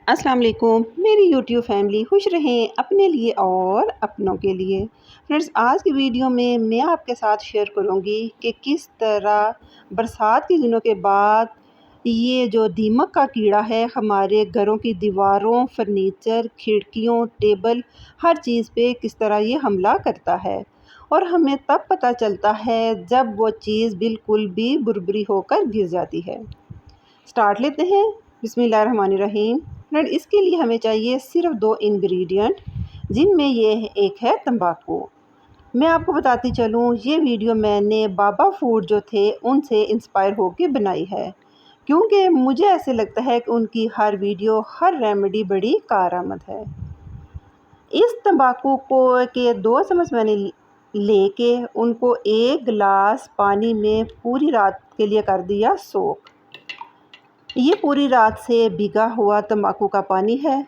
अस्सलाम वालेकुम मेरी यूट्यूब फैमिली खुश रहें अपने लिए और अपनों के लिए। फ्रेंड्स, आज की वीडियो में मैं आपके साथ शेयर करूंगी कि किस तरह बरसात के दिनों के बाद ये जो दीमक का कीड़ा है हमारे घरों की दीवारों, फर्नीचर, खिड़कियों, टेबल, हर चीज़ पे किस तरह ये हमला करता है। और हमें तब पता चलता है जब वो चीज़ बिल्कुल भी बुरबुरी होकर गिर जाती है। स्टार्ट लेते हैं। बिस्मिल्लाहिर्रहमानिर्रहीम। फ्रेंड, इसके लिए हमें चाहिए सिर्फ दो इंग्रेडिएंट, जिनमें ये एक है तंबाकू। मैं आपको बताती चलूँ, ये वीडियो मैंने बाबा फूड जो थे उनसे इंस्पायर होकर बनाई है, क्योंकि मुझे ऐसे लगता है कि उनकी हर वीडियो, हर रेमेडी बड़ी कारआमद है। इस तंबाकू को के 2 चम्मच मैंने लेके उनको 1 गिलास पानी में पूरी रात के लिए कर दिया सोक। ये पूरी रात से भीगा हुआ तंबाकू का पानी है।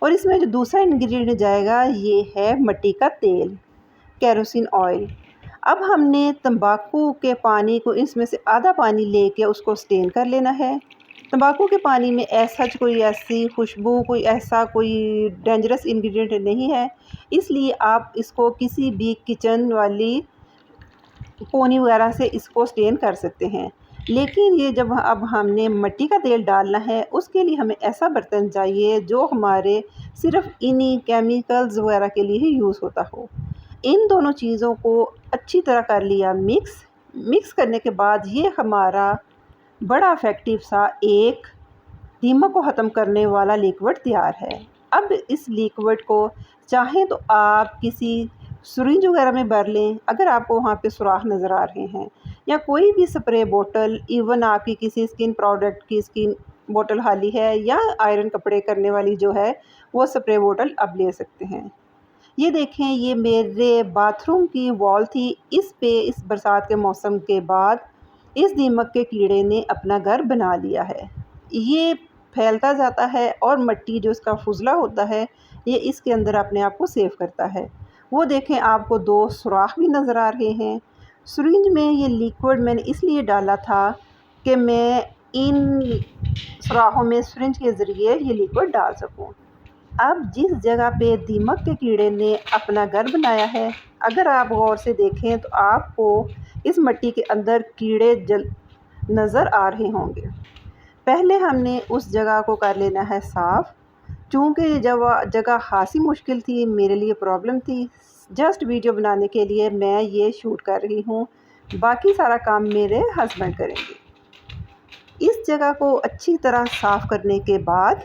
और इसमें जो दूसरा इंग्रेडिएंट जाएगा ये है मिट्टी का तेल, केरोसिन ऑयल। अब हमने तंबाकू के पानी को इसमें से आधा पानी लेके उसको स्टेन कर लेना है। तंबाकू के पानी में कोई ऐसी खुशबू, कोई डेंजरस इंग्रेडिएंट नहीं है, इसलिए आप इसको किसी भी किचन वाली पोनी वगैरह से इसको स्टेन कर सकते हैं। लेकिन ये जब अब हमने मिट्टी का तेल डालना है, उसके लिए हमें ऐसा बर्तन चाहिए जो हमारे सिर्फ इन्हीं केमिकल्स वगैरह के लिए ही यूज़ होता हो। इन दोनों चीज़ों को अच्छी तरह कर लिया मिक्स करने के बाद ये हमारा बड़ा इफ़ेक्टिव सा एक दीमक को ख़त्म करने वाला लिक्विड तैयार है। अब इस लिक्विड को चाहें तो आप किसी सिरिंज वगैरह में भर लें, अगर आपको वहाँ पे सुराख नज़र आ रहे हैं, या कोई भी स्प्रे बोतल, इवन आपकी किसी स्किन प्रोडक्ट की स्किन बोतल खाली है, या आयरन कपड़े करने वाली जो है वो स्प्रे बोतल अब ले सकते हैं। ये देखें, ये मेरे बाथरूम की वॉल थी, इस पे इस बरसात के मौसम के बाद इस दीमक के कीड़े ने अपना घर बना लिया है। ये फैलता जाता है और मिट्टी जो इसका फुजला होता है ये इसके अंदर अपने आप को सेव करता है। वो देखें, आपको 2 सुराख भी नज़र आ रहे हैं। सिरिंज में ये लिक्विड मैंने इसलिए डाला था कि मैं इन सुराखों में सिरिंज के ज़रिए ये लिक्विड डाल सकूं। अब जिस जगह पे दीमक के कीड़े ने अपना घर बनाया है, अगर आप गौर से देखें तो आपको इस मिट्टी के अंदर कीड़े नज़र आ रहे होंगे। पहले हमने उस जगह को कर लेना है साफ़, चूँकि जब जगह खासी मुश्किल थी, मेरे लिए प्रॉब्लम थी। जस्ट वीडियो बनाने के लिए मैं ये शूट कर रही हूँ, बाकी सारा काम मेरे हस्बैंड करेंगे। इस जगह को अच्छी तरह साफ़ करने के बाद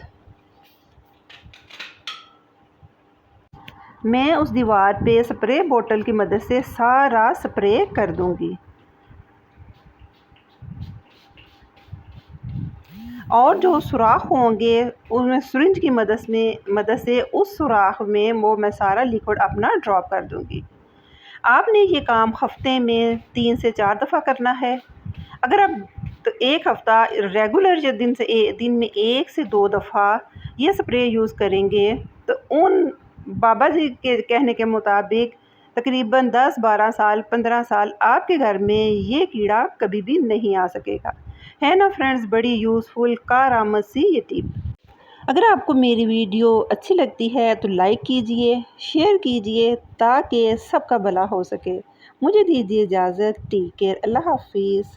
मैं उस दीवार पे स्प्रे बोतल की मदद से सारा स्प्रे कर दूंगी। और जो सुराख होंगे उनमें सिरिंज की मदद से उस सुराख में वो मैं सारा लिक्विड अपना ड्रॉप कर दूंगी। आपने ये काम हफ्ते में 3 से 4 दफ़ा करना है। अगर आप तो एक हफ़्ता रेगुलर जो दिन में 1 से 2 दफ़ा ये स्प्रे यूज़ करेंगे तो उन बाबा जी के कहने के मुताबिक तकरीबन 10, 12 साल, 15 साल आपके घर में ये कीड़ा कभी भी नहीं आ सकेगा। है ना फ्रेंड्स, बड़ी यूज़फुल कारआमद सी ये टिप। अगर आपको मेरी वीडियो अच्छी लगती है तो लाइक कीजिए, शेयर कीजिए, ताकि सबका भला हो सके। मुझे दीजिए इजाज़त। Take care. अल्लाह हाफिज़।